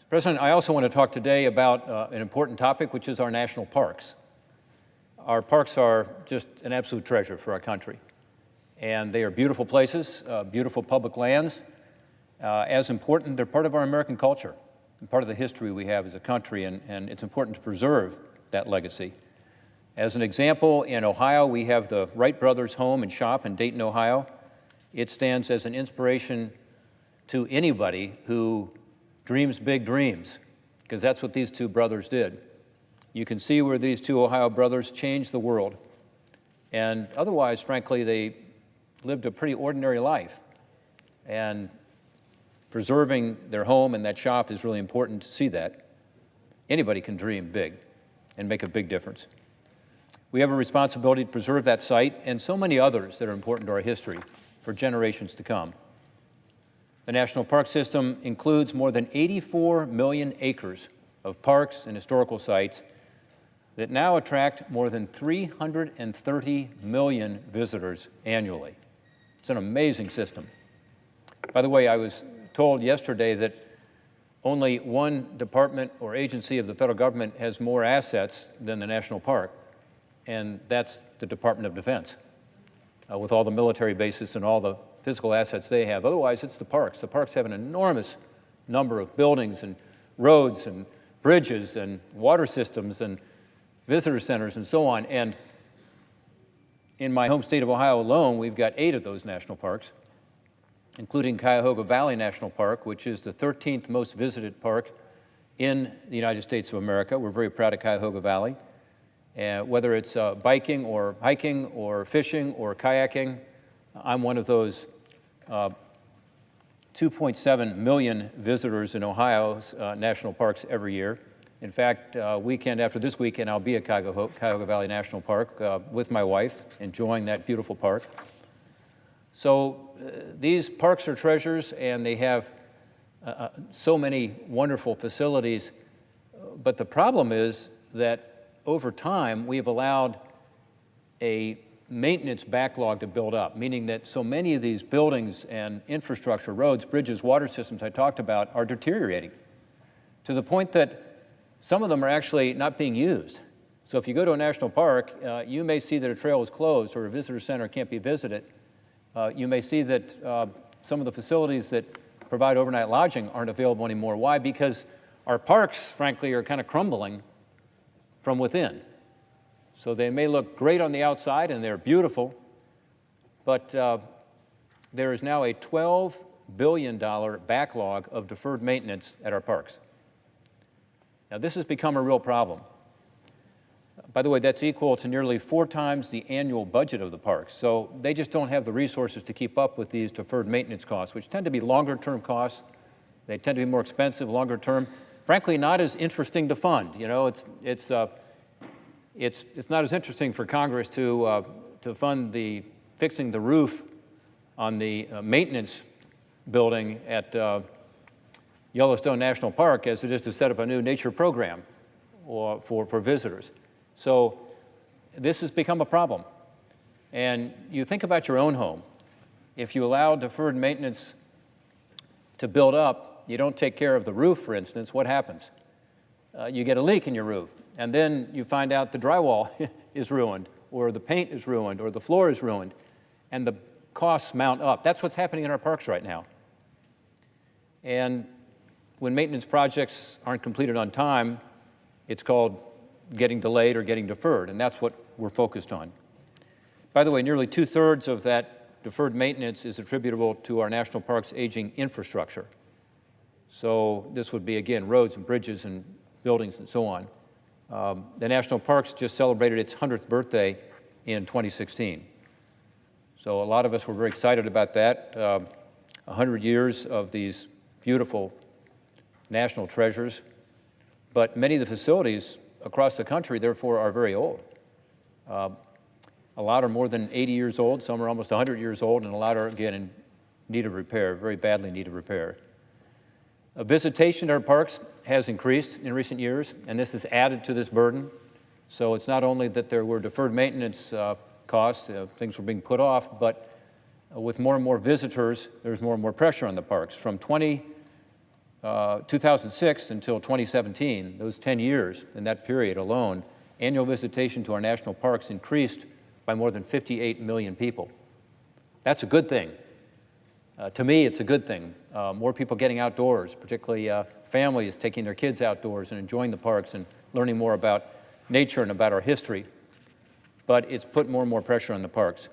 President, I also want to talk today about an important topic, which is our national parks. Our parks are just an absolute treasure for our country. And they are beautiful places, beautiful public lands. As important, they're part of our American culture and part of the history we have as a country, and it's important to preserve that legacy. As an example, in Ohio, we have the Wright Brothers home and shop in Dayton, Ohio. It stands as an inspiration to anybody who dreams big dreams, because that's what these two brothers did. You can see where these two Ohio brothers changed the world. And otherwise, frankly, they lived a pretty ordinary life. And preserving their home and that shop is really important to see that. Anybody can dream big and make a big difference. We have a responsibility to preserve that site and so many others that are important to our history for generations to come. The National Park System includes more than 84 million acres of parks and historical sites that now attract more than 330 million visitors annually. It's an amazing system. By the way, I was told yesterday that only one department or agency of the federal government has more assets than the National Park, and that's the Department of Defense, with all the military bases and all the physical assets they have. Otherwise, it's the parks. The parks have an enormous number of buildings and roads and bridges and water systems and visitor centers and so on. And in my home state of Ohio alone, we've got 8 of those national parks, including Cuyahoga Valley National Park, which is the 13th most visited park in the United States of America. We're very proud of Cuyahoga Valley. Whether it's biking or hiking or fishing or kayaking, I'm one of those 2.7 million visitors in Ohio's national parks every year. In fact, weekend after this weekend, I'll be at Cuyahoga Valley National Park with my wife, enjoying that beautiful park. So these parks are treasures, and they have so many wonderful facilities. But the problem is that over time, we have allowed a maintenance backlog to build up, meaning that so many of these buildings and infrastructure, roads, bridges, water systems I talked about are deteriorating to the point that some of them are actually not being used. So if you go to a national park, you may see that a trail is closed or a visitor center can't be visited. You may see that some of the facilities that provide overnight lodging aren't available anymore. Why? Because our parks, frankly, are kind of crumbling from within. So they may look great on the outside, and they're beautiful, but there is now a $12 billion backlog of deferred maintenance at our parks. Now, this has become a real problem. By the way, that's equal to nearly 4 times the annual budget of the parks. So they just don't have the resources to keep up with these deferred maintenance costs, which tend to be longer-term costs. They tend to be more expensive, longer-term. Frankly, not as interesting to fund. You know, it's not as interesting for Congress to fund fixing the roof on the maintenance building at Yellowstone National Park as it is to set up a new nature program for visitors. So this has become a problem. And you think about your own home. If you allow deferred maintenance to build up, you don't take care of the roof, for instance, what happens? You get a leak in your roof, and then you find out the drywall is ruined, or the paint is ruined, or the floor is ruined, and the costs mount up. That's what's happening in our parks right now. And when maintenance projects aren't completed on time, it's called getting delayed or getting deferred, and that's what we're focused on. By the way, nearly 2/3 of that deferred maintenance is attributable to our national parks' aging infrastructure. So this would be, again, roads and bridges and buildings and so on. The national parks just celebrated its 100th birthday in 2016. So a lot of us were very excited about that. 100 years of these beautiful national treasures. But many of the facilities across the country, therefore, are very old. A lot are more than 80 years old, some are almost 100 years old, and a lot are, again, in need of repair, very badly in need of repair. Visitation at our parks has increased in recent years, and this has added to this burden. So it's not only that there were deferred maintenance costs, things were being put off, but with more and more visitors, there's more and more pressure on the parks. From 20 2006 until 2017, those 10 years, in that period alone, annual visitation to our national parks increased by more than 58 million people. That's a good thing. To me, it's a good thing. More people getting outdoors, particularly families taking their kids outdoors and enjoying the parks and learning more about nature and about our history. But it's put more and more pressure on the parks.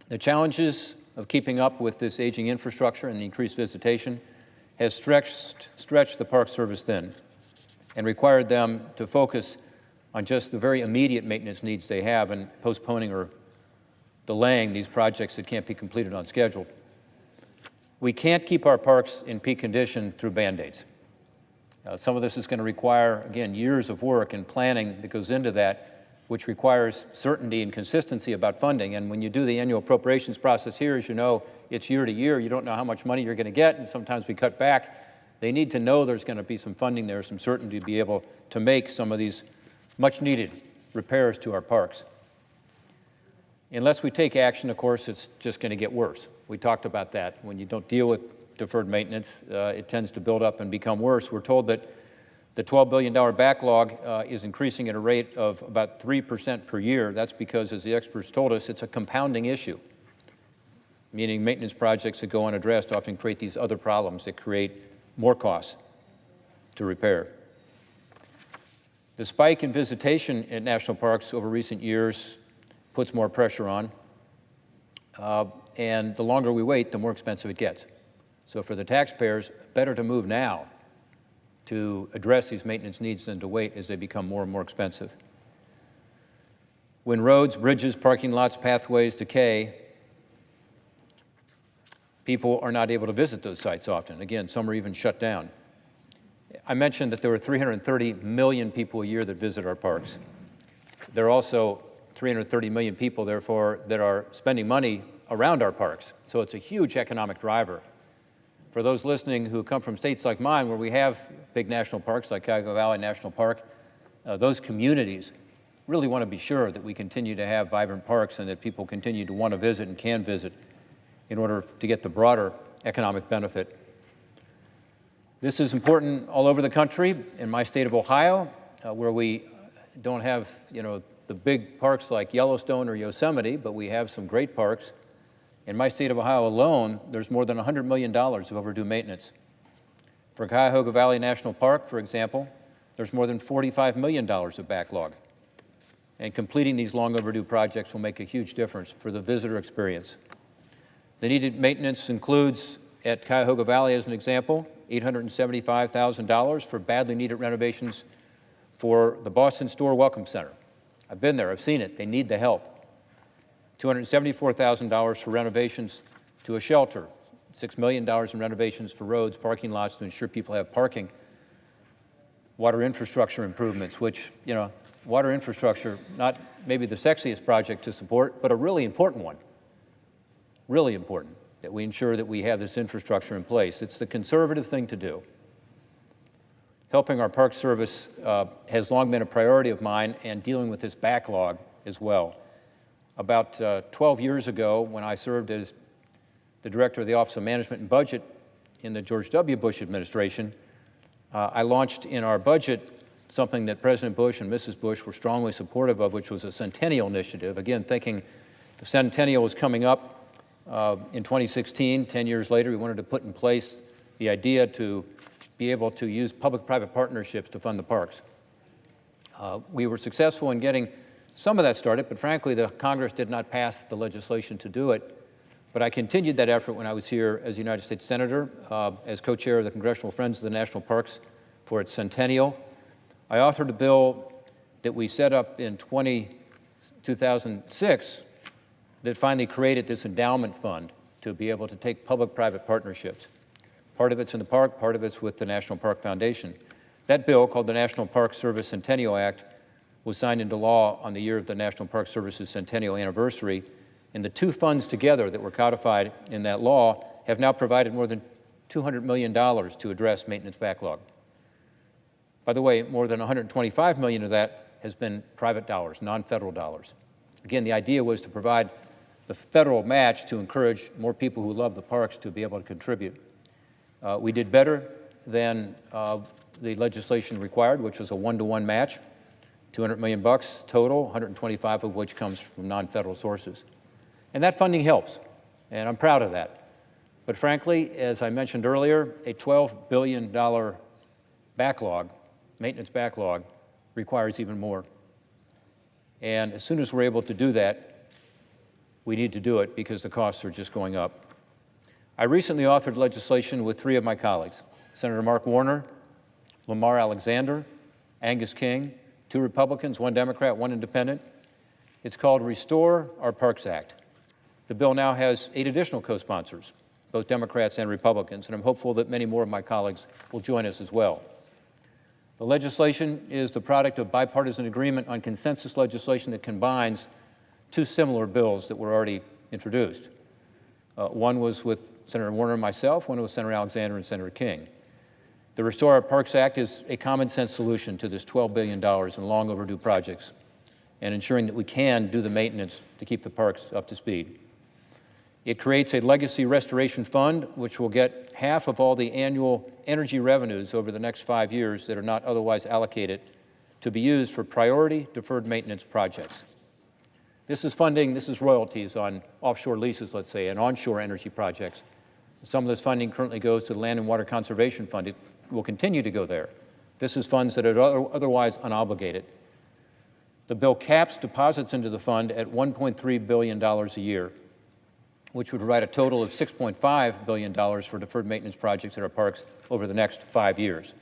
The challenges of keeping up with this aging infrastructure and the increased visitation has stretched the Park Service thin and required them to focus on just the very immediate maintenance needs they have and postponing or delaying these projects that can't be completed on schedule. We can't keep our parks in peak condition through Band-Aids. Some of this is going to require, again, years of work and planning that goes into that, which requires certainty and consistency about funding. And when you do the annual appropriations process here, as you know, it's year to year. You don't know how much money you're going to get, and sometimes we cut back. They need to know there's going to be some funding there, some certainty to be able to make some of these much-needed repairs to our parks. Unless we take action, of course, it's just going to get worse. We talked about that. When you don't deal with deferred maintenance, it tends to build up and become worse. We're told that the $12 billion backlog is increasing at a rate of about 3% per year. That's because, as the experts told us, it's a compounding issue, meaning maintenance projects that go unaddressed often create these other problems that create more costs to repair. The spike in visitation at national parks over recent years puts more pressure on, and the longer we wait, the more expensive it gets. So for the taxpayers, better to move now to address these maintenance needs than to wait as they become more and more expensive. When roads, bridges, parking lots, pathways decay, people are not able to visit those sites often. Again, some are even shut down. I mentioned that there were 330 million people a year that visit our parks. There are also 330 million people, therefore, that are spending money around our parks. So it's a huge economic driver. For those listening who come from states like mine, where we have big national parks like Cuyahoga Valley National Park, those communities really want to be sure that we continue to have vibrant parks and that people continue to want to visit and can visit in order to get the broader economic benefit. This is important all over the country. In my state of Ohio, where we don't have, the big parks like Yellowstone or Yosemite, but we have some great parks. In my state of Ohio alone, there's more than $100 million of overdue maintenance. For Cuyahoga Valley National Park, for example, there's more than $45 million of backlog. And completing these long overdue projects will make a huge difference for the visitor experience. The needed maintenance includes, at Cuyahoga Valley as an example, $875,000 for badly needed renovations for the Boston Store Welcome Center. I've been there, I've seen it, they need the help. $274,000 for renovations to a shelter, $6 million in renovations for roads, parking lots to ensure people have parking, water infrastructure improvements, which, water infrastructure, not maybe the sexiest project to support, but a really important one, really important, that we ensure that we have this infrastructure in place. It's the conservative thing to do. Helping our Park Service has long been a priority of mine, and dealing with this backlog as well. About 12 years ago, when I served as the director of the Office of Management and Budget in the George W. Bush administration, I launched in our budget something that President Bush and Mrs. Bush were strongly supportive of, which was a centennial initiative. Again, thinking the centennial was coming up in 2016, 10 years later, we wanted to put in place the idea to be able to use public-private partnerships to fund the parks. We were successful in getting some of that started, but frankly, the Congress did not pass the legislation to do it. But I continued that effort when I was here as a United States Senator, as co-chair of the Congressional Friends of the National Parks for its centennial. I authored a bill that we set up in 2006 that finally created this endowment fund to be able to take public-private partnerships. Part of it's in the park, part of it's with the National Park Foundation. That bill, called the National Park Service Centennial Act, was signed into law on the year of the National Park Service's centennial anniversary, and the two funds together that were codified in that law have now provided more than $200 million to address maintenance backlog. By the way, more than $125 million of that has been private dollars, non-federal dollars. Again, the idea was to provide the federal match to encourage more people who love the parks to be able to contribute. We did better than the legislation required, which was a 1-to-1 match, $200 million total, 125 of which comes from non-federal sources. And that funding helps, and I'm proud of that. But frankly, as I mentioned earlier, a $12 billion backlog, maintenance backlog, requires even more. And as soon as we're able to do that, we need to do it because the costs are just going up. I recently authored legislation with 3 of my colleagues, Senator Mark Warner, Lamar Alexander, Angus King, 2 Republicans, 1 Democrat, 1 Independent. It's called Restore Our Parks Act. The bill now has 8 additional co-sponsors, both Democrats and Republicans, and I'm hopeful that many more of my colleagues will join us as well. The legislation is the product of bipartisan agreement on consensus legislation that combines 2 similar bills that were already introduced. One was with Senator Warner and myself, one was Senator Alexander and Senator King. The Restore Our Parks Act is a common-sense solution to this $12 billion in long overdue projects and ensuring that we can do the maintenance to keep the parks up to speed. It creates a legacy restoration fund, which will get half of all the annual energy revenues over the next 5 years that are not otherwise allocated to be used for priority deferred maintenance projects. This is funding, this is royalties on offshore leases, let's say, and onshore energy projects. Some of this funding currently goes to the Land and Water Conservation Fund. It will continue to go there. This is funds that are otherwise unobligated. The bill caps deposits into the fund at $1.3 billion a year, which would provide a total of $6.5 billion for deferred maintenance projects at our parks over the next 5 years.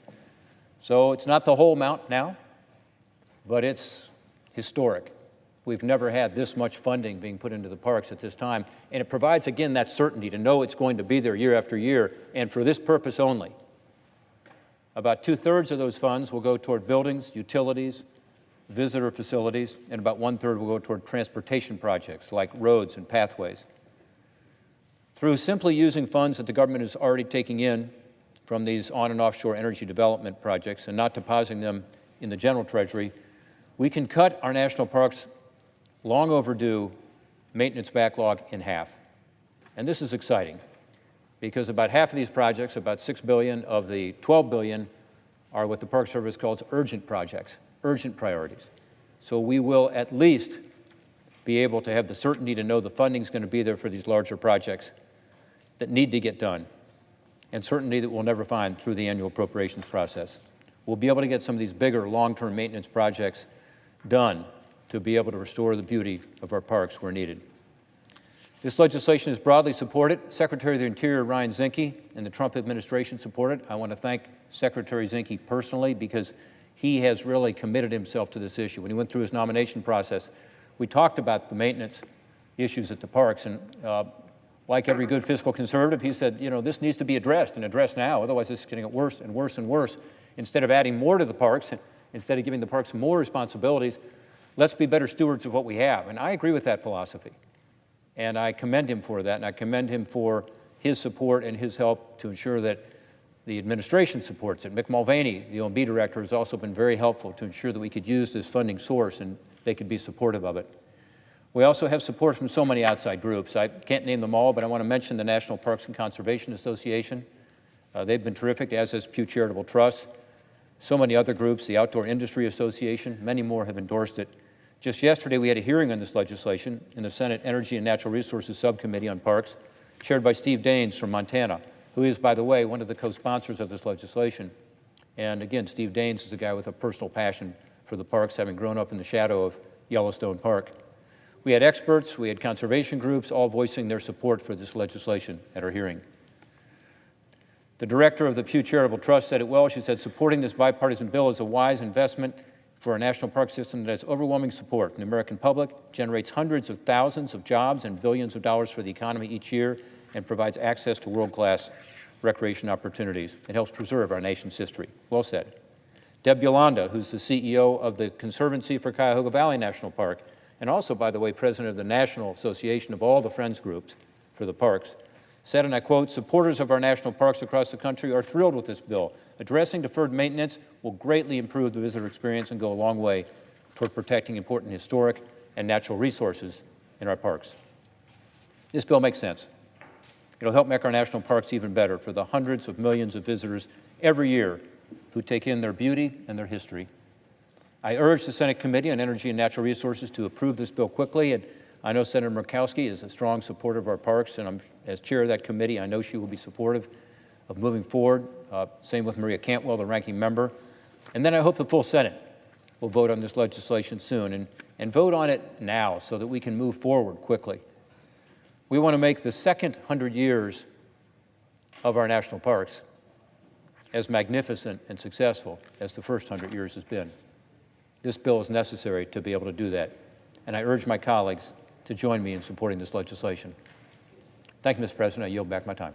So it's not the whole amount now, but it's historic. We've never had this much funding being put into the parks at this time, and it provides, again, that certainty to know it's going to be there year after year, and for this purpose only. About 2/3 of those funds will go toward buildings, utilities, visitor facilities, and about 1/3 will go toward transportation projects like roads and pathways. Through simply using funds that the government is already taking in from these on- and offshore energy development projects and not depositing them in the general treasury, we can cut our national parks' long overdue maintenance backlog in half. And this is exciting because about half of these projects, about $6 billion of the $12 billion, are what the Park Service calls urgent projects, urgent priorities. So we will at least be able to have the certainty to know the funding is going to be there for these larger projects that need to get done, and certainty that we'll never find through the annual appropriations process. We'll be able to get some of these bigger long-term maintenance projects done to be able to restore the beauty of our parks where needed. This legislation is broadly supported. Secretary of the Interior Ryan Zinke and the Trump administration support it. I want to thank Secretary Zinke personally because he has really committed himself to this issue. When he went through his nomination process, we talked about the maintenance issues at the parks, and like every good fiscal conservative, he said, you know, this needs to be addressed, and addressed now, otherwise this is getting worse and worse and worse. Instead of adding more to the parks, instead of giving the parks more responsibilities, let's be better stewards of what we have. And I agree with that philosophy. And I commend him for that, and I commend him for his support and his help to ensure that the administration supports it. Mick Mulvaney, the OMB director, has also been very helpful to ensure that we could use this funding source and they could be supportive of it. We also have support from so many outside groups. I can't name them all, but I want to mention the National Parks and Conservation Association. They've been terrific, as has Pew Charitable Trust. So many other groups, the Outdoor Industry Association, many more have endorsed it. Just yesterday, we had a hearing on this legislation in the Senate Energy and Natural Resources Subcommittee on Parks, chaired by Steve Daines from Montana, who is, by the way, one of the co-sponsors of this legislation. And again, Steve Daines is a guy with a personal passion for the parks, having grown up in the shadow of Yellowstone Park. We had experts, we had conservation groups, all voicing their support for this legislation at our hearing. The director of the Pew Charitable Trust said it well. She said, supporting this bipartisan bill is a wise investment for a national park system that has overwhelming support from the American public, generates hundreds of thousands of jobs and billions of dollars for the economy each year, and provides access to world-class recreation opportunities. It helps preserve our nation's history. Well said. Deb Yolanda, who's the CEO of the Conservancy for Cuyahoga Valley National Park, and also, by the way, president of the National Association of all the Friends groups for the parks, said, and I quote, supporters of our national parks across the country are thrilled with this bill. Addressing deferred maintenance will greatly improve the visitor experience and go a long way toward protecting important historic and natural resources in our parks. This bill makes sense. It'll help make our national parks even better for the hundreds of millions of visitors every year who take in their beauty and their history. I urge the Senate Committee on Energy and Natural Resources to approve this bill quickly, and I know Senator Murkowski is a strong supporter of our parks, and as chair of that committee, I know she will be supportive of moving forward. Same with Maria Cantwell, the ranking member. And then I hope the full Senate will vote on this legislation soon and vote on it now so that we can move forward quickly. We want to make the second 100 years of our national parks as magnificent and successful as the first 100 years has been. This bill is necessary to be able to do that, and I urge my colleagues to join me in supporting this legislation. Thank you, Mr. President. I yield back my time.